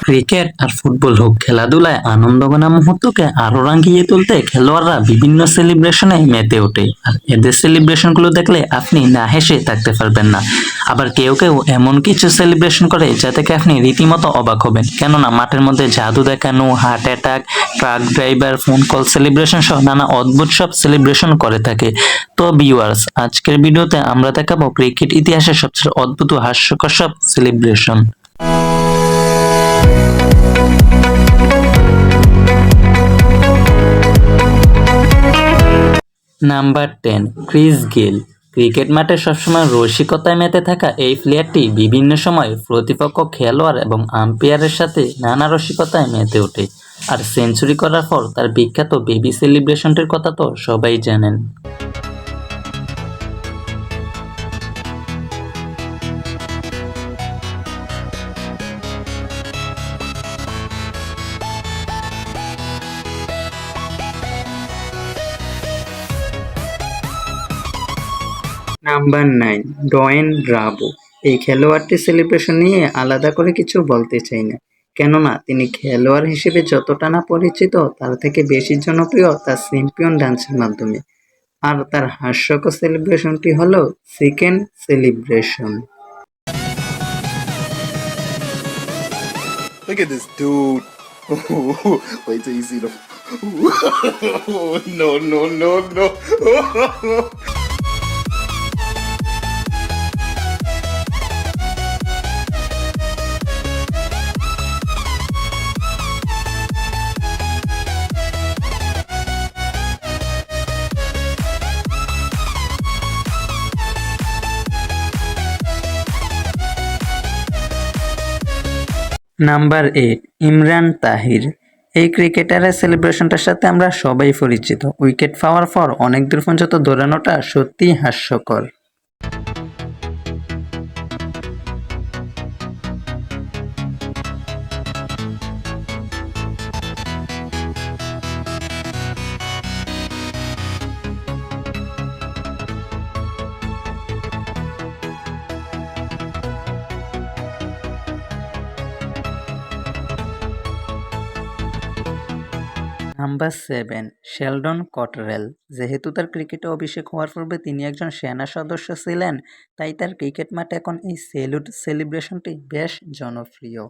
Cricket আর football হোক, খেলাধুলায় আনন্দঘন মুহূর্তকে আরো রাঙিয়ে তুলতে খেলোয়াড়রা বিভিন্ন সেলিব্রেশনে মেতে ওঠে। আর এদের সেলিব্রেশন গুলো দেখলে আপনি না হেসে থাকতে পারবেন না। আবার কেউ কেউ এমন কিছু সেলিব্রেশন করে যা থেকে আপনি রীতিমতো অবাক হবেন, কেননা মাঠের মধ্যে জাদু দেখানো, heart attack, truck driver, phone call celebration সহ নানা অদ্ভুত সব সেলিব্রেশন করে থাকে। তো ভিউয়ার্স, আজকের ভিডিওতে আমরা দেখাবো ক্রিকেট ইতিহাসের সবচেয়ে অদ্ভুত ও হাস্যকর সব celebration. Number 10, Chris Gayle. Cricket মাঠে সবসময় রসিকতায় মেতে থাকা এই প্লেয়ারটি বিভিন্ন সময় প্রতিপক্ষ খেলোয়াড় এবং আম্পায়ারের সাথে নানা রসিকতায় মেতে ওঠে। আর সেঞ্চুরি করার পর তার বিখ্যাত বেবি সেলিব্রেশনটির কথা তো সবাই জানেন। Number 9, Dwayne Bravo. এই খেলোয়াড়টির সেলিব্রেশন নিয়ে আলাদা করে কিছু বলতে চাই না, কেননা তিনি খেলোয়াড় হিসেবে যতটা না পরিচিত তার থেকে বেশি জনপ্রিয় তার চ্যাম্পিয়ন ডান্সের মাধ্যমে। আর তার হাস্যকর সেলিব্রেশনটি হলো chicken celebration. Look at this dude. Wait till you see the. No, no, no, no. Number 8, Imran Tahir. এই ক্রিকেটারের সেলিব্রেশনটার সাথে আমরা সবাই পরিচিত। উইকেট পাওয়ার পর অনেক দূর পর্যন্ত দৌড়ানোটা সত্যিই হাস্যকর। Number 7, Sheldon Cottrell. যেহেতু তার ক্রিকেটে অভিষেক হওয়ার পূর্বে তিনি একজন সেনা সদস্য ছিলেন, তাই তার ক্রিকেট মাঠে এখন এই স্যালুট সেলিব্রেশনটি বেশ জনপ্রিয়।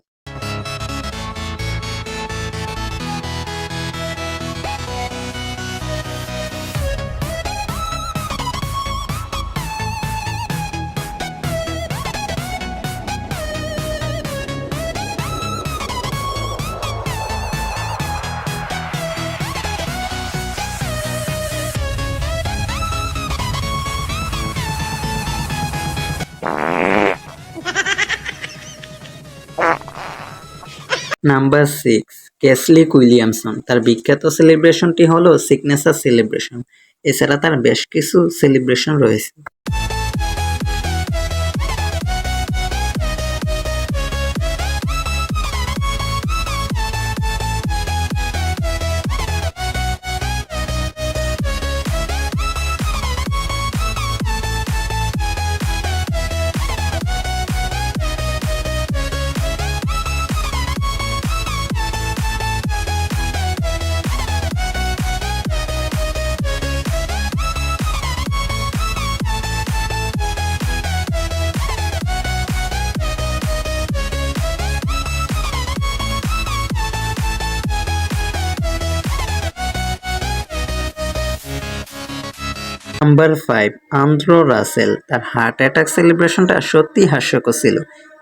Number 6, Kesley Williamson. তার বিখ্যাত সেলিব্রেশনটি হলো সিগনেচার সেলিব্রেশন। এছাড়া তার বেশ কিছু সেলিব্রেশন রয়েছে। Number 5, Andre Russell. তার হার্ট অ্যাটাক সেলিব্রেশনটা সত্যি হাস্যকর ছিল।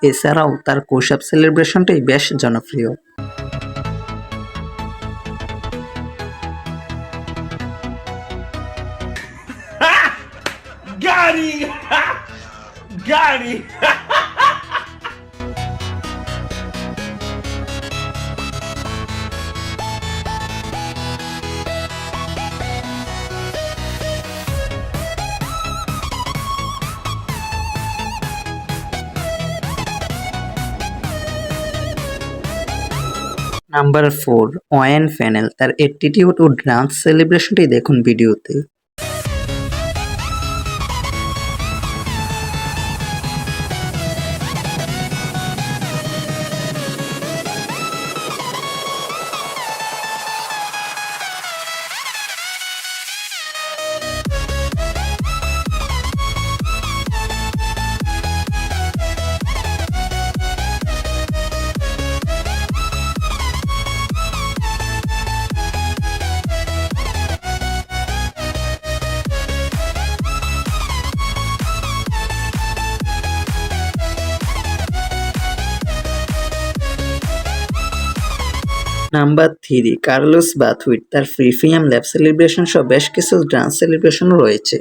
এছাড়াও তার পুশ-আপ সেলিব্রেশনটি বেশ জনপ্রিয়। Got him! Got him! Number 4 Owen Fennell তার অ্যাটিটিউড ও ডান্স সেলিব্রেশনটি দেখুন ভিডিওতে। নাম্বার 3 কার্লোস বাথুইট তার প্রিমিয়াম ল্যাব সেলিব্রেশন সহ বেশ কিছু ডান্স সেলিব্রেশনও রয়েছে।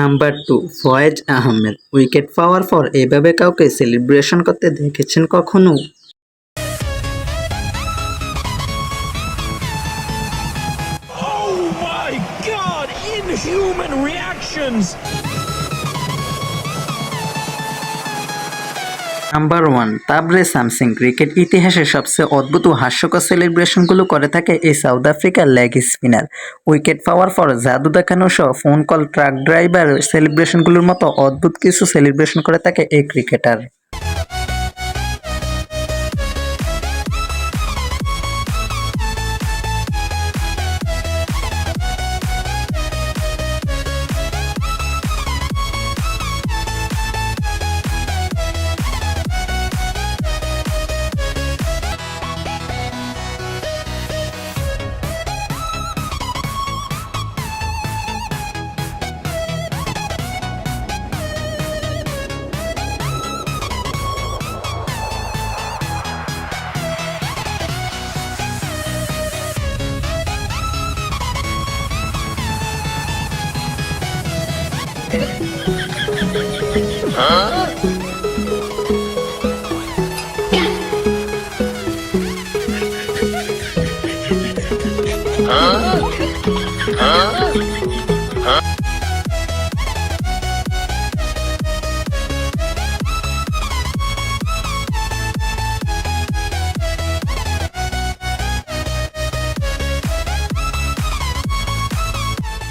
নাম্বার 2 ফয়েজ আহমেদ উইকেট পাওয়ার পর এভাবে কাউকে সেলিব্রেশন করতে দেখেছেন কখনো? Oh my god! Inhuman reactions! Number 1 Tabraiz Shamsi cricket ইতিহাসে সবচেয়ে অদ্ভুত ও হাস্যকর সেলিব্রেশনগুলো করে থাকে এই সাউথ আফ্রিকার লেগ স্পিনার। উইকেট পাওয়ার পর জাদু দেখানো সহ ফোন কল ট্রাক ড্রাইভার সেলিব্রেশনগুলোর মতো অদ্ভুত কিছু সেলিব্রেশন করে থাকে এই ক্রিকেটার।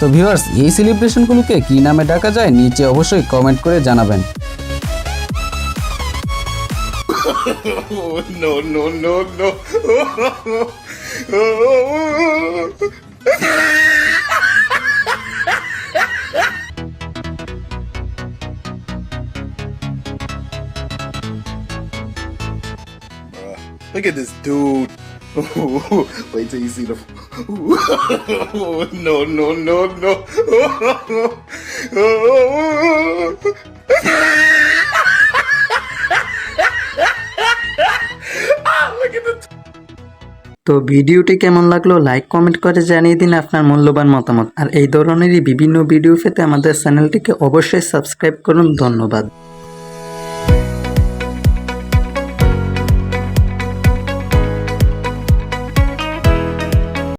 তো ভিউয়ার্স, এই সেলিব্রেশনগুলোকে কি নামে ডাকা যায় নিচে অবশ্যই কমেন্ট করে জানাবেন। Oh, no, no, no, no. Look at this dude. Wait till you see the. No, no, no, no. Look at the. তো ভিডিওটি কেমন লাগলো লাইক কমেন্ট করে জানিয়ে দিন আপনার মূল্যবান মতামত। আর এই ধরনেরই বিভিন্ন ভিডিও পেতে আমাদের চ্যানেলটিকে অবশ্যই সাবস্ক্রাইব করুন। ধন্যবাদ।